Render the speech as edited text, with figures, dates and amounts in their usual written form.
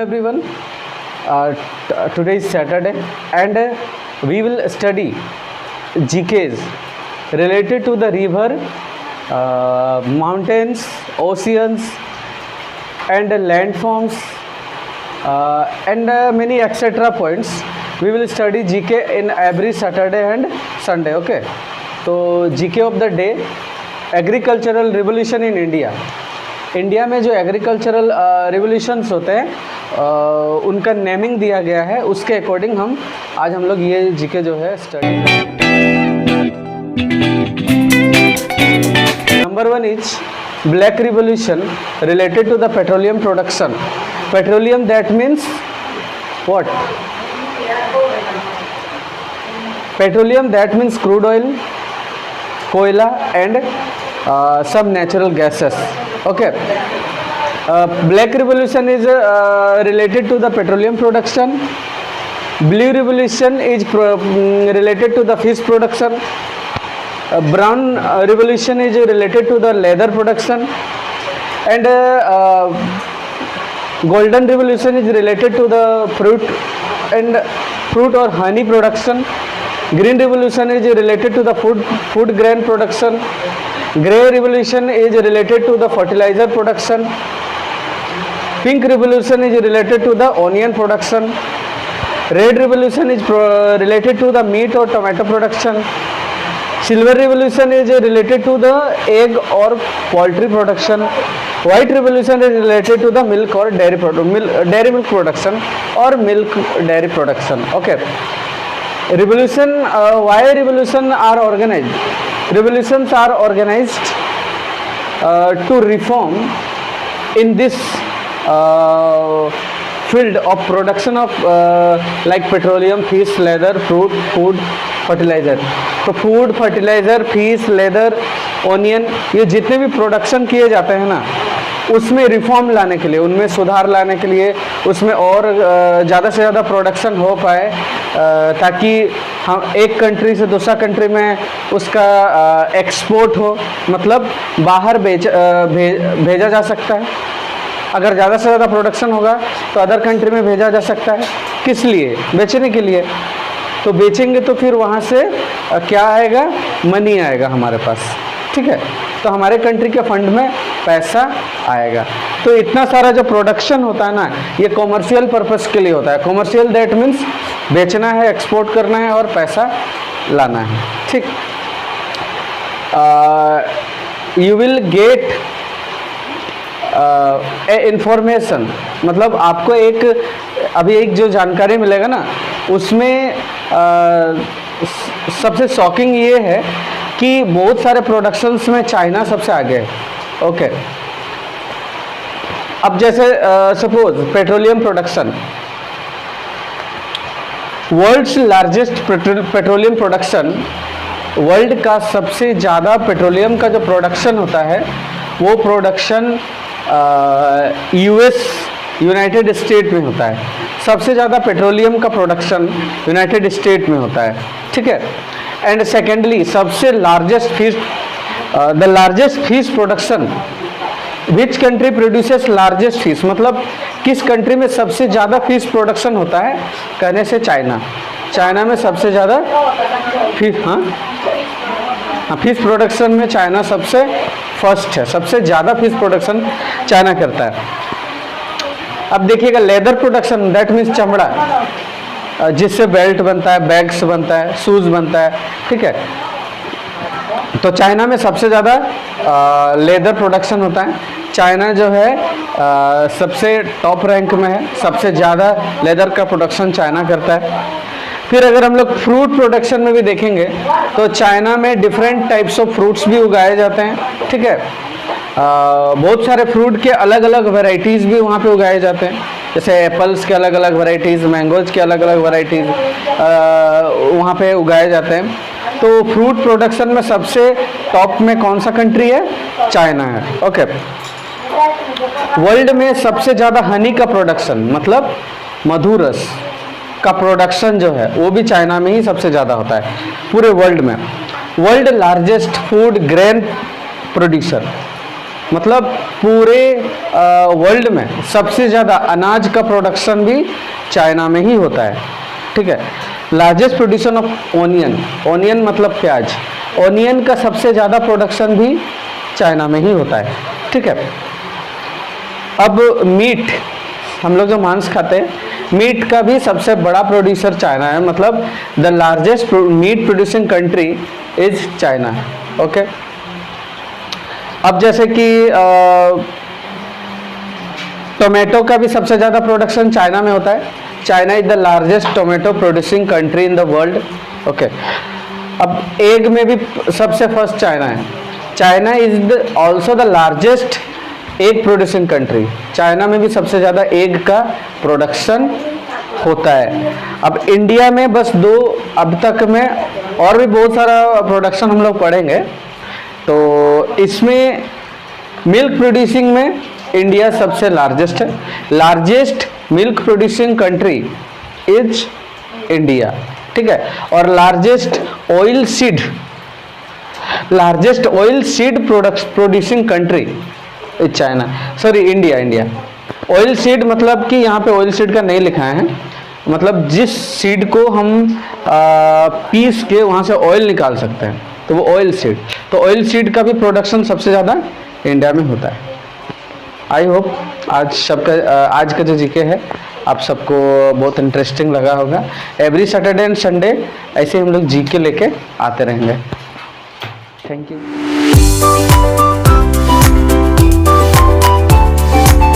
everyone. Today is Saturday and we will study GKs related to the river, mountains, oceans and landforms and many etc points. We will study GK in every Saturday and Sunday. Okay, तो GK of the day, agricultural revolution in India. India में जो agricultural revolutions होते हैं उनका naming दिया गया है, उसके अकॉर्डिंग आज हम लोग ये जीके जो है study. Number 1 is black revolution related to the petroleum production. Petroleum that means what? Petroleum that means crude oil, कोयला and some natural gases. Okay, black revolution is related to the petroleum production. Blue revolution is related to the fish production. Brown revolution is related to the leather production, and golden revolution is related to the fruit or honey production. Green revolution is related to the food grain production. Grey revolution is related to the fertilizer production. Pink revolution is related to the onion production. Red revolution is related to the meat or tomato production. Silver revolution is related to the egg or poultry production. White revolution is related to the milk or dairy milk production or milk dairy production. Okay, revolution, why revolution are organized? Revolutions are organized to reform in this field of production of like petroleum, fish, leather, fruit, food, fertilizer. तो food, fertiliser, fish, leather, onion, ये जितने भी production किए जाते हैं ना, उसमें reform लाने के लिए, उनमें सुधार लाने के लिए, उसमें और ज़्यादा से ज़्यादा प्रोडक्शन हो पाए, ताकि हम एक कंट्री से दूसरा कंट्री में उसका एक्सपोर्ट हो, मतलब बाहर भेजा जा सकता है. अगर ज़्यादा से ज़्यादा प्रोडक्शन होगा तो अदर कंट्री में भेजा जा सकता है. किस लिए? बेचने के लिए. तो बेचेंगे तो फिर वहाँ से क्या आएगा? मनी आएगा हमारे पास. ठीक है, तो हमारे कंट्री के फंड में पैसा आएगा. तो इतना सारा जो प्रोडक्शन होता है ना, ये कॉमर्शियल पर्पस के लिए होता है. कॉमर्शियल दैट मीन्स बेचना है, एक्सपोर्ट करना है और पैसा लाना है. ठीक, you will get A information, मतलब आपको एक जो जानकारी मिलेगा ना, उसमें सबसे शॉकिंग ये है कि बहुत सारे प्रोडक्शंस में चाइना सबसे आगे है. ओके, अब जैसे suppose petroleum production, world's largest petroleum production, world का सबसे ज़्यादा पेट्रोलियम का जो प्रोडक्शन होता है वो प्रोडक्शन यूनाइटेड स्टेट में होता है. सबसे ज़्यादा पेट्रोलियम का प्रोडक्शन यूनाइटेड स्टेट में होता है. ठीक है, एंड सेकेंडली सबसे largest fish, the largest fish production, which country produces largest fish, मतलब किस कंट्री में सबसे ज़्यादा फिश प्रोडक्शन होता है? कहने से चाइना. चाइना में सबसे ज़्यादा फिश, हाँ, फिश प्रोडक्शन में चाइना सबसे फर्स्ट है. सबसे ज़्यादा फिश प्रोडक्शन चाइना करता है. अब देखिएगा लेदर प्रोडक्शन, दैट मीन्स चमड़ा, जिससे बेल्ट बनता है, बैग्स बनता है, शूज़ बनता है. ठीक है, तो चाइना में सबसे ज़्यादा लेदर प्रोडक्शन होता है. चाइना जो है सबसे टॉप रैंक में है, सबसे ज़्यादा लेदर का प्रोडक्शन चाइना करता है. फिर अगर हम लोग फ्रूट प्रोडक्शन में भी देखेंगे तो चाइना में डिफरेंट टाइप्स ऑफ फ्रूट्स भी उगाए जाते हैं. ठीक है, बहुत सारे फ्रूट के अलग अलग वैरायटीज़ भी वहाँ पे उगाए जाते हैं. जैसे एप्पल्स के अलग अलग वैरायटीज़, मैंगोज के अलग अलग वैरायटीज़ वहाँ पे उगाए जाते हैं. तो फ्रूट प्रोडक्शन में सबसे टॉप में कौन सा कंट्री है? चाइना है. ओके, वर्ल्ड में सबसे ज़्यादा हनी का प्रोडक्शन, मतलब मधु रस का प्रोडक्शन जो है वो भी चाइना में ही सबसे ज़्यादा होता है पूरे वर्ल्ड में. World largest food grain producer, मतलब पूरे वर्ल्ड में सबसे ज़्यादा अनाज का प्रोडक्शन भी चाइना में ही होता है, ठीक है। लार्जेस्ट प्रोड्यूसन ऑफ ओनियन, ओनियन मतलब प्याज, ओनियन का सबसे ज़्यादा प्रोडक्शन भी चाइना में ही होता है, ठीक है। अब मीट, हम लोग जो मांस खाते हैं, मीट का भी सबसे बड़ा प्रोड्यूसर चाइना है, मतलब the largest meet producing country is China, okay. अब जैसे कि टोमेटो का भी सबसे ज़्यादा प्रोडक्शन चाइना में होता है, China is the largest tomato producing country in the world, okay. अब एग में भी सबसे फर्स्ट चाइना है, China is also the largest egg producing country, China में भी सबसे ज़्यादा एग का प्रोडक्शन होता है। अब इंडिया में बस दो अब तक में, और भी बहुत सारा प्रोडक्शन हम लोग पढ़ेंगे, तो इसमें मिल्क प्रोड्यूसिंग में इंडिया सबसे लार्जेस्ट है, largest milk producing country is India, ठीक है। और largest oil seed producing country is China, sorry India, India. Oil seed मतलब कि यहाँ पे ऑयल सीड का नहीं लिखा है, मतलब जिस सीड को हम पीस के वहाँ से ऑयल निकाल सकते हैं, तो वो ऑयल सीड, तो ऑयल सीड का भी प्रोडक्शन सबसे ज़्यादा इंडिया में होता है। आई होप आज का जो जीके है आप सबको बहुत इंटरेस्टिंग लगा होगा। एवरी सैटरडे एंड संडे ऐसे हम लोग जीके लेके आते रहेंगे। Thank you.